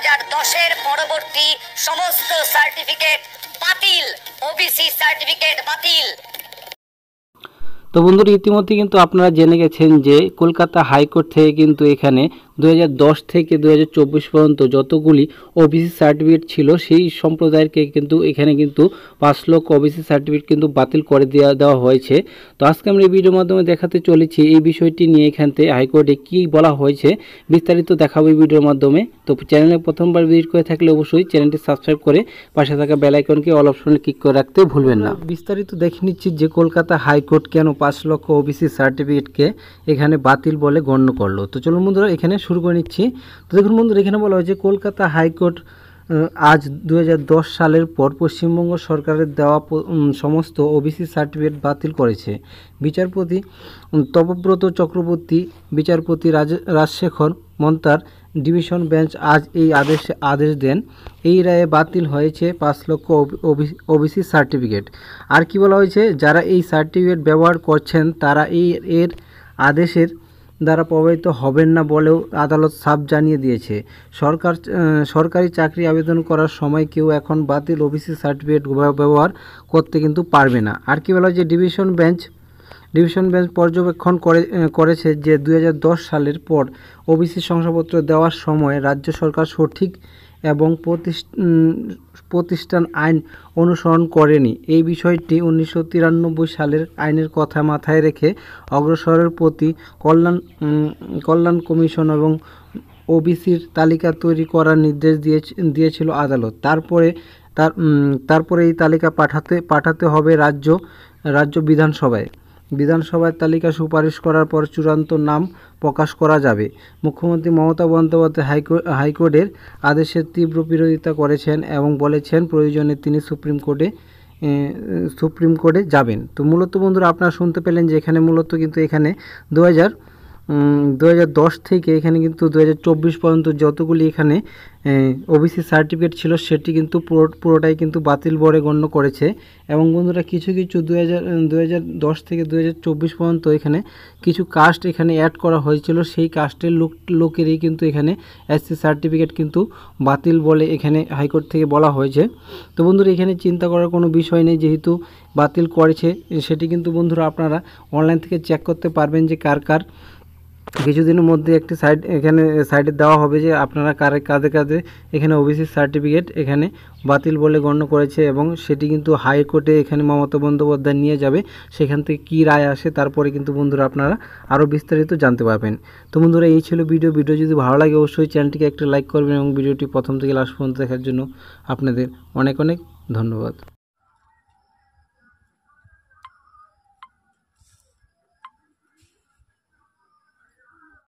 2010-এর পরবর্তী সমস্ত সার্টিফিকেট বাতিল, ওবিসি সার্টিফিকেট বাতিল। তো বন্ধুরা, ইতিমধ্যে কিন্তু আপনারা জেনে গেছেন যে কলকাতা হাইকোর্ট থেকে কিন্তু এখানে 2010 থেকে 2024 পর্যন্ত যতগুলি ওবিসি সার্টিফিকেট ছিল সেই সম্প্রদায়কে কিন্তু এখানে কিন্তু 5 লক্ষ ওবিসি সার্টিফিকেট কিন্তু বাতিল করে দেওয়া হয়েছে। তো আজকে আমরা এই ভিডিওর মাধ্যমে দেখাতে চলেছি এই বিষয়টি নিয়ে এখান থেকে হাইকোর্টে কী বলা হয়েছে, বিস্তারিত দেখাবো এই ভিডিওর মাধ্যমে। তো চ্যানেলে প্রথমবার ভিজিট করে থাকলে অবশ্যই চ্যানেলটি সাবস্ক্রাইব করে পাশে থাকা বেল আইকনকে অল অপশনে ক্লিক করে রাখতে ভুলবেন না। বিস্তারিত দেখে নিচ্ছি যে কলকাতা হাইকোর্ট কেন 5 লক্ষ ওবিসি সার্টিফিকেটকে এখানে বাতিল বলে গণ্য করলো। তো চলুন বন্ধুরা এখানে শুরু করে নিচ্ছি। তো দেখুন বন্ধুরা, এখানে বলা হয়েছে কলকাতা হাইকোর্ট আজ 2010 সালের পর পশ্চিমবঙ্গ সরকারের দেওয়া সমস্ত ওবিসি সার্টিফিকেট বাতিল করেছে। বিচারপতি তপব্রত চক্রবর্তী, বিচারপতি রাজশেখর মন্তার ডিভিশন বেঞ্চ আজ এই আদেশ দেন। এই রায়ে বাতিল হয়েছে 5 লক্ষ ওবিসি সার্টিফিকেট। আর কি বলা হয়েছে, যারা এই সার্টিফিকেট ব্যবহার করছেন তারা এর আদেশের দ্বারা প্রভাবিত হবেন না বলেও আদালত সাফ জানিয়ে দিয়েছে। সরকারি চাকরি আবেদন করার সময় কেউ এখন বাতিল ওবিসি সার্টিফিকেট ব্যবহার করতে কিন্তু পারবে না। আর কি বলা হয় যে ডিভিশন বেঞ্চ পর্যবেক্ষণ করেছে যে 2010 সালের পর ওবিসি শংসাপত্র দেওয়ার সময় রাজ্য সরকার সঠিক এবং প্রতিষ্ঠান আইন অনুসরণ করেনি। এই বিষয়টি 1993 সালের আইনের কথা মাথায় রেখে অগ্রসরের প্রতি কল্যাণ কমিশন এবং ওবিসির তালিকা তৈরি করার নির্দেশ দিয়েছিল আদালত। তারপরে এই তালিকা পাঠাতে হবে রাজ্য বিধানসভায় তালিকা সুপারিশ করার পর চূড়ান্ত নাম প্রকাশ করা যাবে। মুখ্যমন্ত্রী মমতা বন্দ্যোপাধ্যায় হাইকোর্টের আদেশের তীব্র বিরোধিতা করেছেন এবং বলেছেন প্রয়োজনে তিনি সুপ্রিম কোর্টে যাবেন। তো মূলত বন্ধুরা আপনারা শুনতে পেলেন যে এখানে মূলত কিন্তু এখানে 2010 থেকে এখানে কিন্তু 2024 পর্যন্ত যতগুলি এখানে ওবিসি সার্টিফিকেট ছিল সেটি কিন্তু পুরোটাই কিন্তু বাতিল বলে গণ্য করেছে। এবং বন্ধুরা কিছু 2010 থেকে 2024 পর্যন্ত এখানে কিছু কাস্ট এখানে অ্যাড করা হয়েছিল, সেই কাস্টের লোকেরই কিন্তু এখানে এসসি সার্টিফিকেট কিন্তু বাতিল বলে এখানে হাইকোর্ট থেকে বলা হয়েছে। তো বন্ধুরা এখানে চিন্তা করার কোনো বিষয় নেই, যেহেতু বাতিল করেছে সেটি কিন্তু বন্ধুরা আপনারা অনলাইন থেকে চেক করতে পারবেন যে কার কিছুদিনের মধ্যে একটি সাইডে দেওয়া হবে যে আপনারা কাদের এখানে ওবিসি সার্টিফিকেট এখানে বাতিল বলে গণ্য করেছে, এবং সেটি কিন্তু হাইকোর্টে এখানে মমতা বন্দ্যোপাধ্যায় নিয়ে যাবে। সেখান থেকে কী রায় আসে তারপরে কিন্তু বন্ধুরা আপনারা আরও বিস্তারিত জানতে পারবেন। তো বন্ধুরা এই ছিল ভিডিও যদি ভালো লাগে অবশ্যই চ্যানেলটিকে একটা লাইক করবেন এবং ভিডিওটি প্রথম থেকে লাস্ট পর্যন্ত দেখার জন্য আপনাদের অনেক ধন্যবাদ।